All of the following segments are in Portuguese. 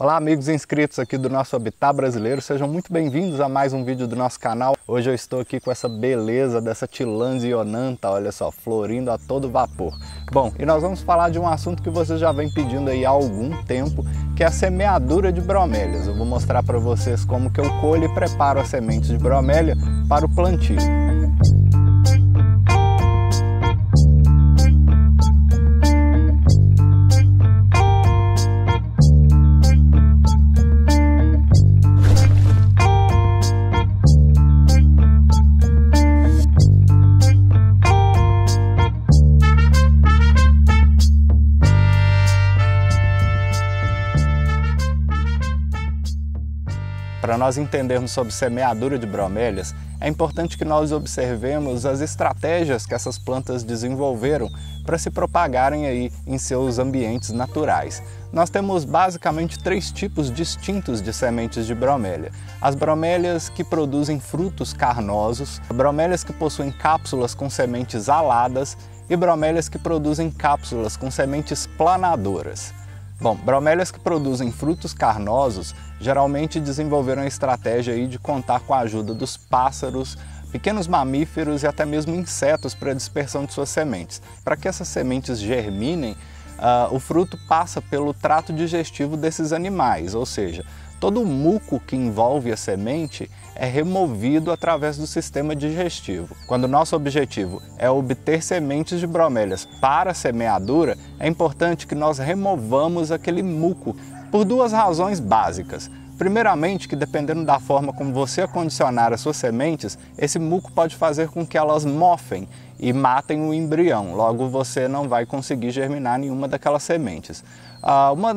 Olá amigos inscritos aqui do nosso Habitat Brasileiro, sejam muito bem-vindos a mais um vídeo do nosso canal. Hoje eu estou aqui com essa beleza dessa Tillandsia ionantha, olha só, florindo a todo vapor. Bom, e nós vamos falar de um assunto que vocês já vêm pedindo aí há algum tempo, que é a semeadura de bromélias. Eu vou mostrar para vocês como que eu colho e preparo as sementes de bromélia para o plantio. Para nós entendermos sobre semeadura de bromélias, é importante que nós observemos as estratégias que essas plantas desenvolveram para se propagarem aí em seus ambientes naturais. Nós temos basicamente três tipos distintos de sementes de bromélia. As bromélias que produzem frutos carnosos, bromélias que possuem cápsulas com sementes aladas e bromélias que produzem cápsulas com sementes planadoras. Bom, bromélias que produzem frutos carnosos geralmente desenvolveram a estratégia aí de contar com a ajuda dos pássaros, pequenos mamíferos e até mesmo insetos para a dispersão de suas sementes. Para que essas sementes germinem, o fruto passa pelo trato digestivo desses animais, ou seja, todo o muco que envolve a semente é removido através do sistema digestivo. Quando o nosso objetivo é obter sementes de bromélias para a semeadura, é importante que nós removamos aquele muco por duas razões básicas. Primeiramente, que dependendo da forma como você acondicionar as suas sementes, esse muco pode fazer com que elas mofem e matem o embrião, logo você não vai conseguir germinar nenhuma daquelas sementes.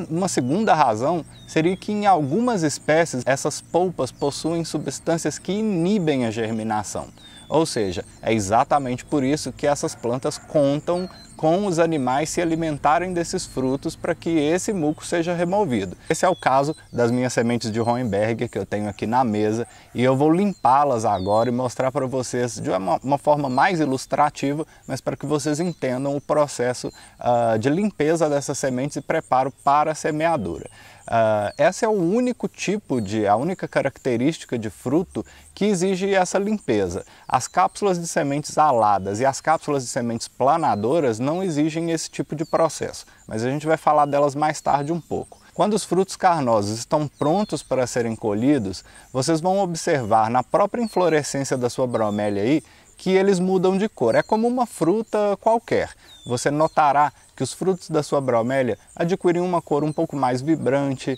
Uma segunda razão seria que em algumas espécies essas polpas possuem substâncias que inibem a germinação. Ou seja, é exatamente por isso que essas plantas contam com os animais se alimentarem desses frutos para que esse muco seja removido. Esse é o caso das minhas sementes de Roenberger que eu tenho aqui na mesa e eu vou limpá-las agora e mostrar para vocês de uma forma mais ilustrativa, mas para que vocês entendam o processo de limpeza dessas sementes e preparo para a semeadura. Essa é o único a única característica de fruto que exige essa limpeza. As cápsulas de sementes aladas e as cápsulas de sementes planadoras não exigem esse tipo de processo, mas a gente vai falar delas mais tarde um pouco. Quando os frutos carnosos estão prontos para serem colhidos, vocês vão observar na própria inflorescência da sua bromélia aí que eles mudam de cor. É como uma fruta qualquer. Você notará que os frutos da sua bromélia adquirem uma cor um pouco mais vibrante,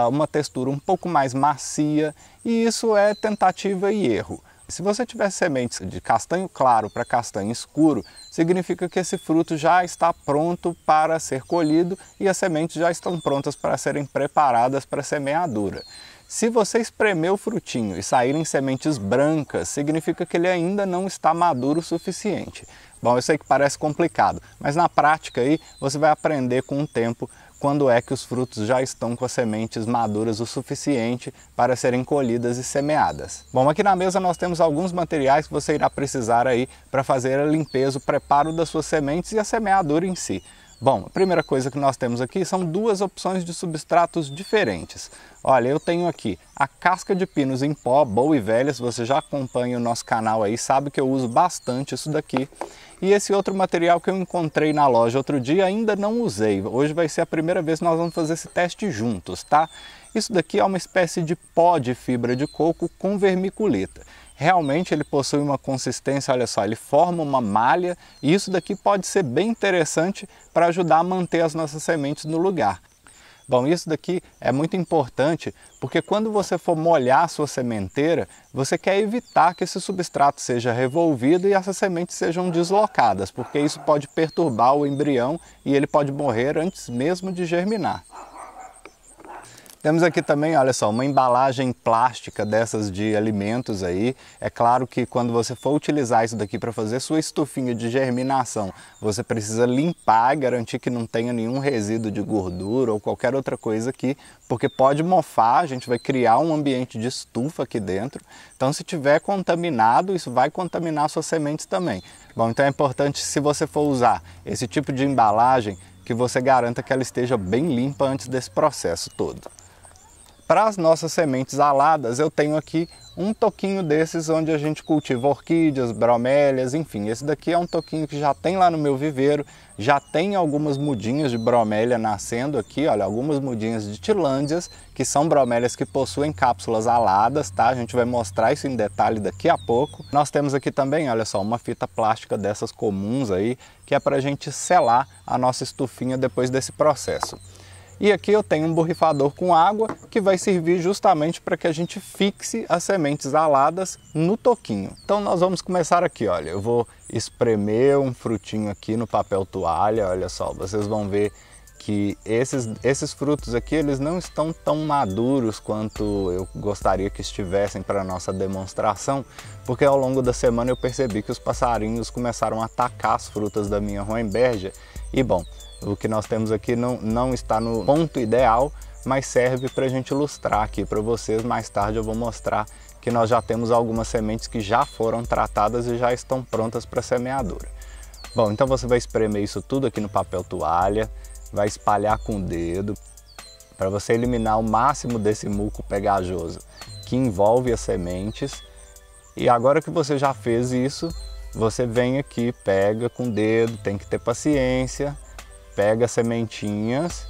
uma textura um pouco mais macia, e isso é tentativa e erro. Se você tiver sementes de castanho claro para castanho escuro, significa que esse fruto já está pronto para ser colhido e as sementes já estão prontas para serem preparadas para a semeadura. Se você espremer o frutinho e saírem sementes brancas, significa que ele ainda não está maduro o suficiente. Bom, eu sei que parece complicado, mas na prática aí você vai aprender com o tempo quando é que os frutos já estão com as sementes maduras o suficiente para serem colhidas e semeadas. Bom, aqui na mesa nós temos alguns materiais que você irá precisar aí para fazer a limpeza, o preparo das suas sementes e a semeadura em si. Bom, a primeira coisa que nós temos aqui são duas opções de substratos diferentes. Olha, eu tenho aqui a casca de pinos em pó, boa e velha, se você já acompanha o nosso canal aí, sabe que eu uso bastante isso daqui. E esse outro material que eu encontrei na loja outro dia, ainda não usei. Hoje vai ser a primeira vez que nós vamos fazer esse teste juntos, tá? Isso daqui é uma espécie de pó de fibra de coco com vermiculita. Realmente ele possui uma consistência, olha só, ele forma uma malha e isso daqui pode ser bem interessante para ajudar a manter as nossas sementes no lugar. Bom, isso daqui é muito importante porque quando você for molhar a sua sementeira, você quer evitar que esse substrato seja revolvido e essas sementes sejam deslocadas, porque isso pode perturbar o embrião e ele pode morrer antes mesmo de germinar. Temos aqui também, olha só, uma embalagem plástica dessas de alimentos aí. É claro que quando você for utilizar isso daqui para fazer sua estufinha de germinação, você precisa limpar e garantir que não tenha nenhum resíduo de gordura ou qualquer outra coisa aqui, porque pode mofar, a gente vai criar um ambiente de estufa aqui dentro. Então se tiver contaminado, isso vai contaminar suas sementes também. Bom, então é importante, se você for usar esse tipo de embalagem, que você garanta que ela esteja bem limpa antes desse processo todo. Para as nossas sementes aladas, eu tenho aqui um toquinho desses onde a gente cultiva orquídeas, bromélias, enfim. Esse daqui é um toquinho que já tem lá no meu viveiro, já tem algumas mudinhas de bromélia nascendo aqui, olha, algumas mudinhas de tilândias, que são bromélias que possuem cápsulas aladas, tá? A gente vai mostrar isso em detalhe daqui a pouco. Nós temos aqui também, olha só, uma fita plástica dessas comuns aí, que é para a gente selar a nossa estufinha depois desse processo. E aqui eu tenho um borrifador com água que vai servir justamente para que a gente fixe as sementes aladas no toquinho. Então nós vamos começar aqui, olha, eu vou espremer um frutinho aqui no papel toalha, olha só, vocês vão ver que esses frutos aqui, eles não estão tão maduros quanto eu gostaria que estivessem para a nossa demonstração, porque ao longo da semana eu percebi que os passarinhos começaram a atacar as frutas da minha Hohenbergia e, bom, o que nós temos aqui não está no ponto ideal, mas serve para a gente ilustrar aqui para vocês. Mais tarde eu vou mostrar que nós já temos algumas sementes que já foram tratadas e já estão prontas para semeadura. Bom, então você vai espremer isso tudo aqui no papel toalha, vai espalhar com o dedo para você eliminar o máximo desse muco pegajoso que envolve as sementes. E agora que você já fez isso, você vem aqui, pega com o dedo, tem que ter paciência, pega as sementinhas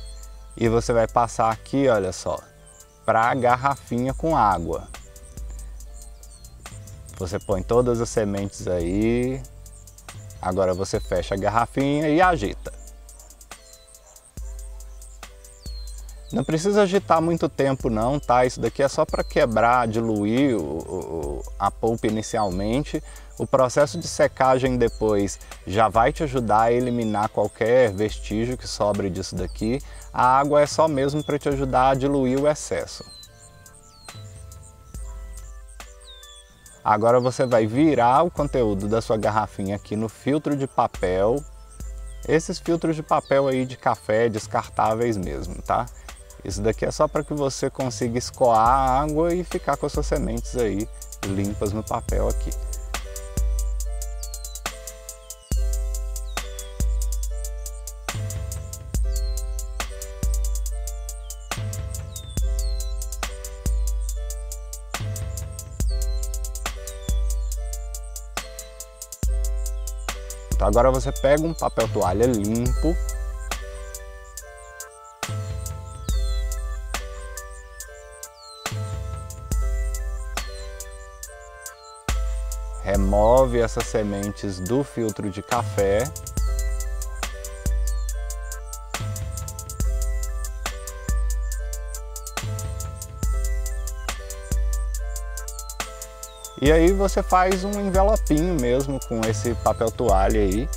e você vai passar aqui, olha só, para a garrafinha com água. Você põe todas as sementes aí, agora você fecha a garrafinha e agita. Não precisa agitar muito tempo não, tá? Isso daqui é só para quebrar, diluir a polpa inicialmente. O processo de secagem depois já vai te ajudar a eliminar qualquer vestígio que sobre disso daqui. A água é só mesmo para te ajudar a diluir o excesso. Agora você vai virar o conteúdo da sua garrafinha aqui no filtro de papel. Esses filtros de papel aí de café descartáveis mesmo, tá? Isso daqui é só para que você consiga escoar a água e ficar com as suas sementes aí limpas no papel aqui. Então agora você pega um papel toalha limpo, remove essas sementes do filtro de café. E aí você faz um envelopinho mesmo com esse papel toalha aí.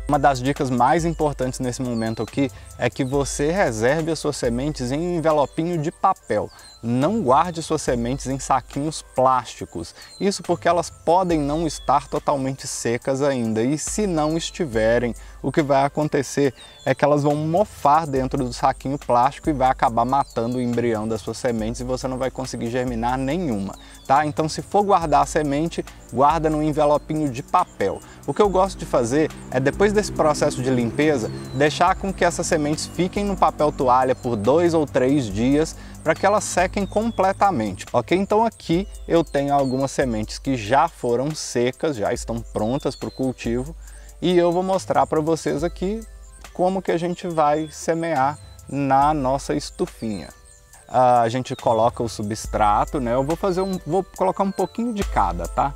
Uma das dicas mais importantes nesse momento aqui é que você reserve as suas sementes em um envelopinho de papel. Não guarde suas sementes em saquinhos plásticos. Isso porque elas podem não estar totalmente secas ainda. E se não estiverem, o que vai acontecer é que elas vão mofar dentro do saquinho plástico e vai acabar matando o embrião das suas sementes e você não vai conseguir germinar nenhuma, tá? Então, se for guardar a semente, guarda num envelopinho de papel. O que eu gosto de fazer é, depois desse processo de limpeza, deixar com que essas sementes fiquem no papel toalha por 2 ou 3 dias para que elas sequem completamente, ok? Então aqui eu tenho algumas sementes que já foram secas, já estão prontas para o cultivo e eu vou mostrar para vocês aqui como que a gente vai semear na nossa estufinha. A gente coloca o substrato, né? Eu vou colocar um pouquinho de cada, tá?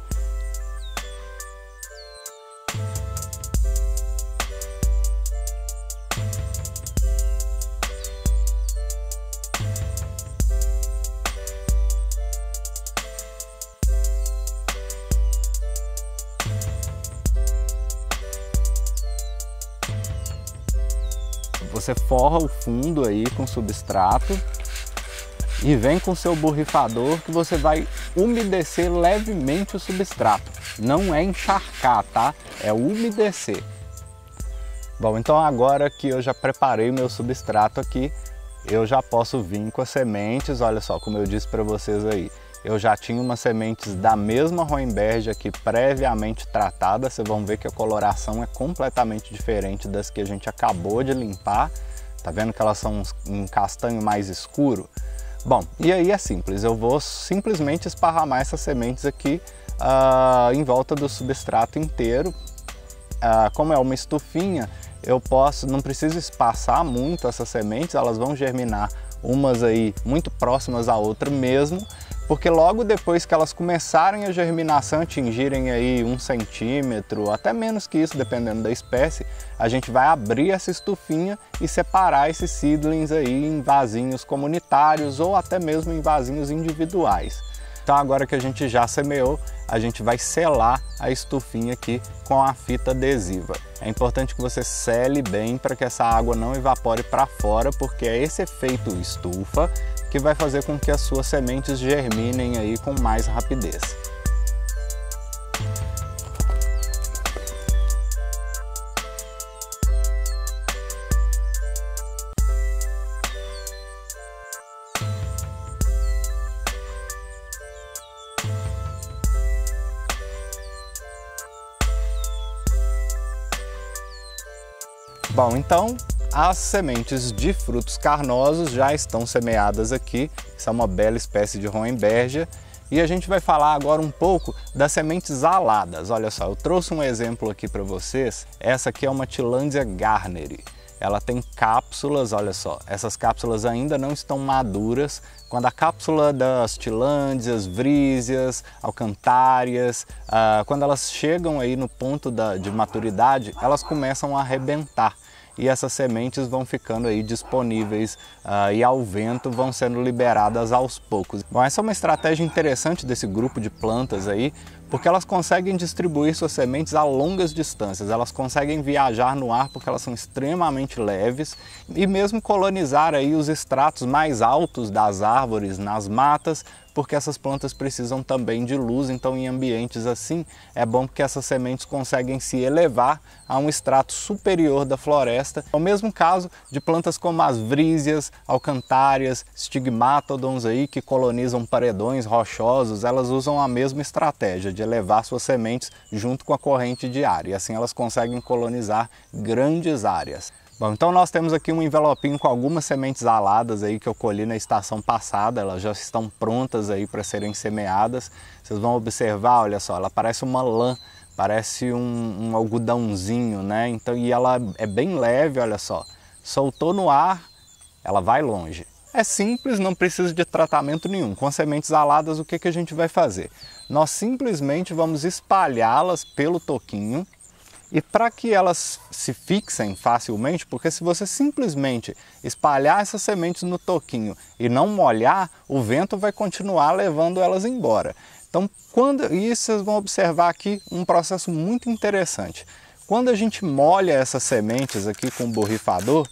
Você forra o fundo aí com substrato e vem com seu borrifador que você vai umedecer levemente o substrato. Não é encharcar, tá? É umedecer. Bom, então agora que eu já preparei o meu substrato aqui, eu já posso vir com as sementes. Olha só, como eu disse para vocês aí, eu já tinha umas sementes da mesma Hohenbergia aqui previamente tratadas. Vocês vão ver que a coloração é completamente diferente das que a gente acabou de limpar, Tá vendo que elas são um castanho mais escuro? Bom, e aí é simples, eu vou simplesmente esparramar essas sementes aqui em volta do substrato inteiro. Como é uma estufinha, não preciso espaçar muito essas sementes, elas vão germinar umas aí muito próximas à outra mesmo, porque logo depois que elas começarem a germinação, atingirem aí 1 centímetro, até menos que isso, dependendo da espécie, a gente vai abrir essa estufinha e separar esses seedlings aí em vasinhos comunitários ou até mesmo em vasinhos individuais. Então agora que a gente já semeou, a gente vai selar a estufinha aqui com a fita adesiva. É importante que você sele bem para que essa água não evapore para fora, porque é esse efeito estufa que vai fazer com que as suas sementes germinem aí com mais rapidez. Bom, então as sementes de frutos carnosos já estão semeadas aqui. Essa é uma bela espécie de Hohenbergia. E a gente vai falar agora um pouco das sementes aladas. Olha só, eu trouxe um exemplo aqui para vocês. Essa aqui é uma Tillandsia garneri. Ela tem cápsulas, olha só, essas cápsulas ainda não estão maduras. Quando a cápsula das Tillandsias, Vrísias, Alcantárias, quando elas chegam aí no ponto de maturidade, elas começam a arrebentar. E essas sementes vão ficando aí disponíveis e ao vento vão sendo liberadas aos poucos. Bom, essa é uma estratégia interessante desse grupo de plantas aí, porque elas conseguem distribuir suas sementes a longas distâncias, elas conseguem viajar no ar porque elas são extremamente leves e mesmo colonizar aí os estratos mais altos das árvores, nas matas, porque essas plantas precisam também de luz, então em ambientes assim é bom porque essas sementes conseguem se elevar a um estrato superior da floresta. É o mesmo caso de plantas como as Vrísias, Alcantárias, Stigmatodons aí, que colonizam paredões rochosos, elas usam a mesma estratégia de elevar suas sementes junto com a corrente de ar, e assim elas conseguem colonizar grandes áreas. Bom, então nós temos aqui um envelopinho com algumas sementes aladas aí que eu colhi na estação passada, elas já estão prontas aí para serem semeadas. Vocês vão observar, olha só, ela parece uma lã, parece um algodãozinho, né? Então, e ela é bem leve, olha só, soltou no ar, ela vai longe. É simples, não precisa de tratamento nenhum. Com sementes aladas, o que a gente vai fazer? Nós simplesmente vamos espalhá-las pelo toquinho. E para que elas se fixem facilmente, porque se você simplesmente espalhar essas sementes no toquinho e não molhar, o vento vai continuar levando elas embora. Então, vocês vão observar aqui um processo muito interessante. Quando a gente molha essas sementes aqui com o borrifador,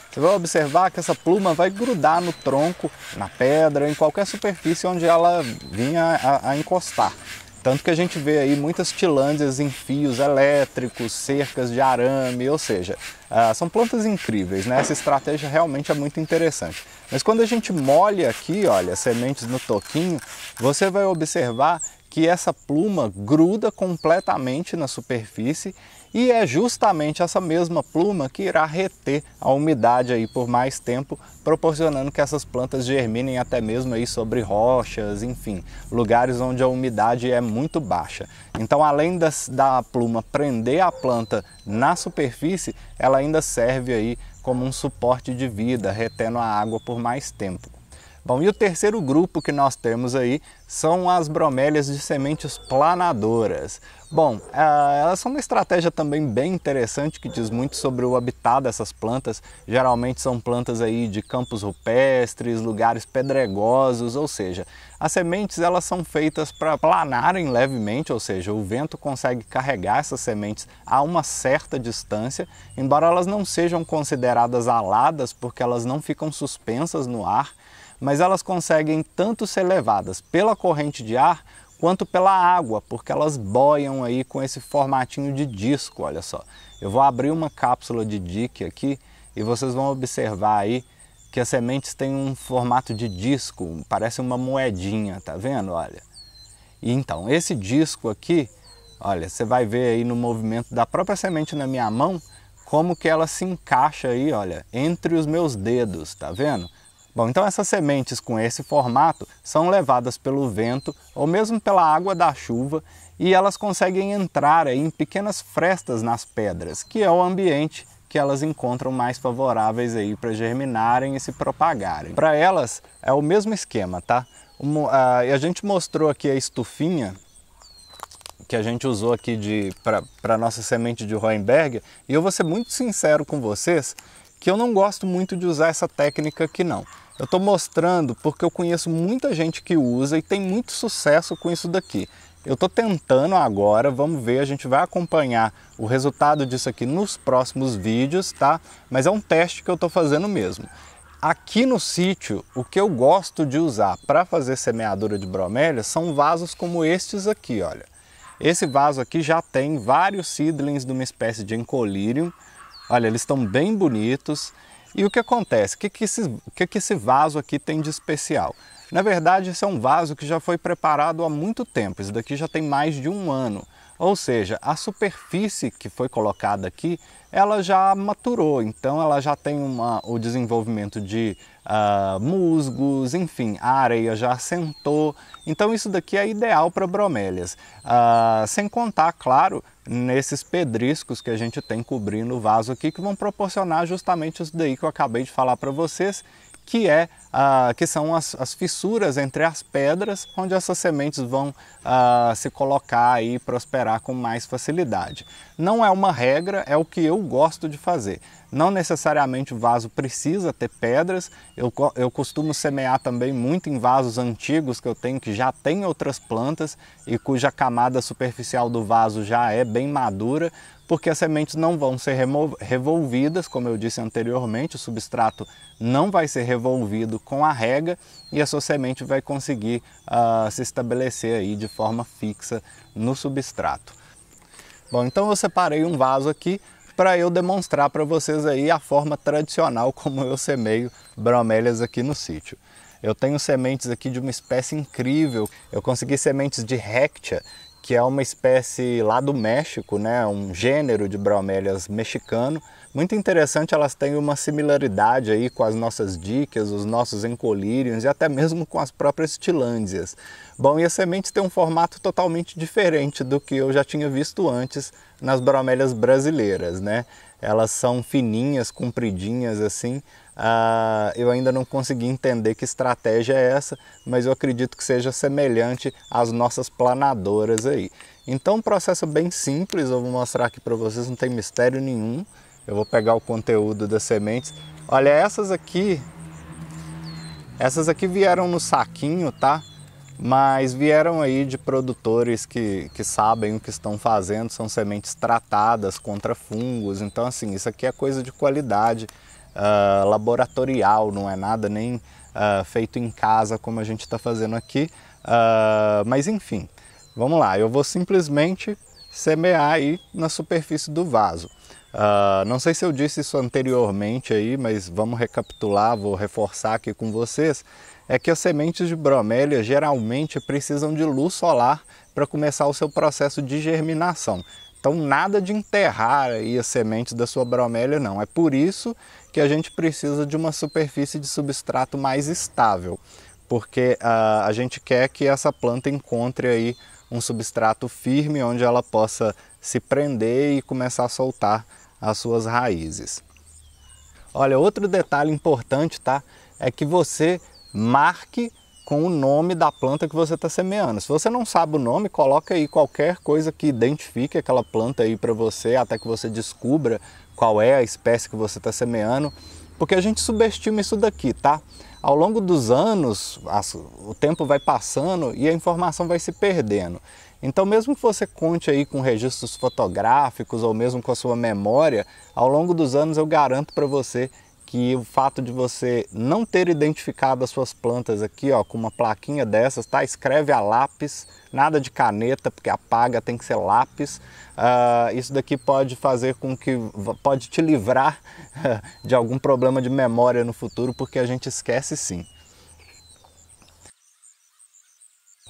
você vai observar que essa pluma vai grudar no tronco, na pedra, em qualquer superfície onde ela vinha a encostar. Tanto que a gente vê aí muitas Tillandsias em fios elétricos, cercas de arame, ou seja, são plantas incríveis, né? Essa estratégia realmente é muito interessante. Mas quando a gente molha aqui, olha, sementes no toquinho, você vai observar que essa pluma gruda completamente na superfície e é justamente essa mesma pluma que irá reter a umidade aí por mais tempo, proporcionando que essas plantas germinem até mesmo aí sobre rochas, enfim, lugares onde a umidade é muito baixa. Então, além da pluma prender a planta na superfície, ela ainda serve aí como um suporte de vida, retendo a água por mais tempo. Bom, e o terceiro grupo que nós temos aí são as bromélias de sementes planadoras. Bom, elas são uma estratégia também bem interessante que diz muito sobre o habitat dessas plantas. Geralmente são plantas aí de campos rupestres, lugares pedregosos, ou seja, as sementes elas são feitas para planarem levemente, ou seja, o vento consegue carregar essas sementes a uma certa distância, embora elas não sejam consideradas aladas porque elas não ficam suspensas no ar, mas elas conseguem tanto ser levadas pela corrente de ar quanto pela água, porque elas boiam aí com esse formatinho de disco, olha só. Eu vou abrir uma cápsula de dique aqui e vocês vão observar aí que as sementes têm um formato de disco, parece uma moedinha, tá vendo? Olha. E então, esse disco aqui, olha, você vai ver aí no movimento da própria semente na minha mão, como que ela se encaixa aí, olha, entre os meus dedos, tá vendo? Bom, então essas sementes com esse formato são levadas pelo vento ou mesmo pela água da chuva e elas conseguem entrar aí em pequenas frestas nas pedras, que é o ambiente que elas encontram mais favoráveis aí para germinarem e se propagarem. Para elas é o mesmo esquema, tá? A gente mostrou aqui a estufinha que a gente usou aqui para nossa semente de Roenberger, e eu vou ser muito sincero com vocês que eu não gosto muito de usar essa técnica aqui não. Eu estou mostrando porque eu conheço muita gente que usa e tem muito sucesso com isso daqui. Eu estou tentando agora, vamos ver, a gente vai acompanhar o resultado disso aqui nos próximos vídeos, tá? Mas é um teste que eu estou fazendo mesmo. Aqui no sítio, o que eu gosto de usar para fazer semeadura de bromélias são vasos como estes aqui, olha. Esse vaso aqui já tem vários seedlings de uma espécie de Encolirium. Olha, eles estão bem bonitos. E o que acontece? O que esse vaso aqui tem de especial? Na verdade, esse é um vaso que já foi preparado há muito tempo. Esse daqui já tem mais de 1 ano. Ou seja, a superfície que foi colocada aqui, ela já maturou. Então, ela já tem o desenvolvimento de musgos, enfim, a areia já assentou. Então, isso daqui é ideal para bromélias. Sem contar, claro, nesses pedriscos que a gente tem cobrindo o vaso aqui, que vão proporcionar justamente isso daí que eu acabei de falar para vocês, que são as fissuras entre as pedras, onde essas sementes vão se colocar e prosperar com mais facilidade. Não é uma regra, é o que eu gosto de fazer. Não necessariamente o vaso precisa ter pedras, eu costumo semear também muito em vasos antigos que eu tenho, que já tem outras plantas e cuja camada superficial do vaso já é bem madura, porque as sementes não vão ser revolvidas, como eu disse anteriormente, o substrato não vai ser revolvido com a rega e a sua semente vai conseguir se estabelecer aí de forma fixa no substrato. Bom, então eu separei um vaso aqui para eu demonstrar para vocês aí a forma tradicional como eu semeio bromélias aqui no sítio. Eu tenho sementes aqui de uma espécie incrível, eu consegui sementes de Rhectia, que é uma espécie lá do México, né? Um gênero de bromélias mexicano. Muito interessante, elas têm uma similaridade aí com as nossas díquias, os nossos Encoliriums e até mesmo com as próprias Tillandsias. Bom, e as sementes têm um formato totalmente diferente do que eu já tinha visto antes nas bromélias brasileiras, né? Elas são fininhas, compridinhas assim. Eu ainda não consegui entender que estratégia é essa, mas eu acredito que seja semelhante às nossas planadoras aí. Então, um processo bem simples, eu vou mostrar aqui para vocês, não tem mistério nenhum. Eu vou pegar o conteúdo das sementes. Olha, essas aqui vieram no saquinho, tá? Mas vieram aí de produtores que sabem o que estão fazendo, são sementes tratadas contra fungos, então assim, isso aqui é coisa de qualidade laboratorial, não é nada nem feito em casa como a gente está fazendo aqui, mas enfim, vamos lá, eu vou simplesmente semear aí na superfície do vaso. Não sei se eu disse isso anteriormente aí, mas vamos recapitular, vou reforçar aqui com vocês, é que as sementes de bromélia geralmente precisam de luz solar para começar o seu processo de germinação. Então nada de enterrar aí as sementes da sua bromélia não, é por isso que a gente precisa de uma superfície de substrato mais estável, porque a gente quer que essa planta encontre aí um substrato firme onde ela possa se prender e começar a soltar as suas raízes. Olha, outro detalhe importante, tá? É que você marque com o nome da planta que você está semeando. Se você não sabe o nome, coloca aí qualquer coisa que identifique aquela planta aí para você, até que você descubra qual é a espécie que você está semeando, porque a gente subestima isso daqui, tá? Ao longo dos anos, o tempo vai passando e a informação vai se perdendo. Então, mesmo que você conte aí com registros fotográficos ou mesmo com a sua memória, ao longo dos anos eu garanto para você que o fato de você não ter identificado as suas plantas aqui, ó, com uma plaquinha dessas, tá? Escreve a lápis, nada de caneta, porque apaga, tem que ser lápis. Isso daqui pode fazer com que, pode te livrar de algum problema de memória no futuro, porque a gente esquece sim.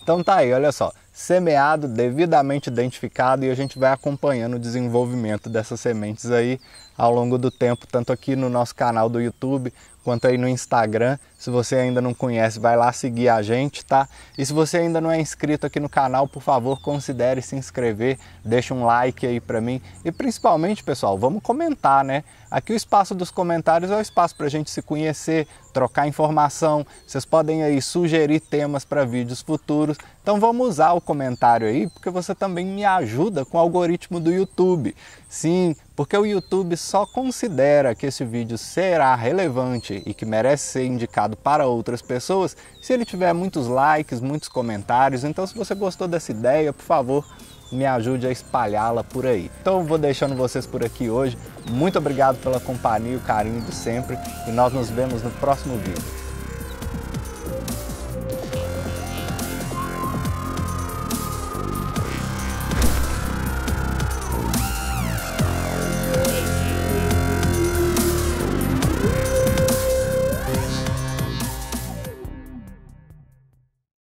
Então tá aí, olha só, semeado, devidamente identificado, e a gente vai acompanhando o desenvolvimento dessas sementes aí ao longo do tempo, tanto aqui no nosso canal do YouTube, quanto aí no Instagram. Se você ainda não conhece, vai lá seguir a gente, tá? E se você ainda não é inscrito aqui no canal, por favor, considere se inscrever, deixa um like aí pra mim. E principalmente, pessoal, vamos comentar, né? Aqui o espaço dos comentários é o espaço pra gente se conhecer, trocar informação. Vocês podem aí sugerir temas para vídeos futuros. Então vamos usar o comentário aí, porque você também me ajuda com o algoritmo do YouTube. Sim, porque o YouTube só considera que esse vídeo será relevante e que merece ser indicado para outras pessoas se ele tiver muitos likes, muitos comentários. Então, se você gostou dessa ideia, por favor, me ajude a espalhá-la por aí. Então eu vou deixando vocês por aqui hoje. Muito obrigado pela companhia e o carinho de sempre e nós nos vemos no próximo vídeo.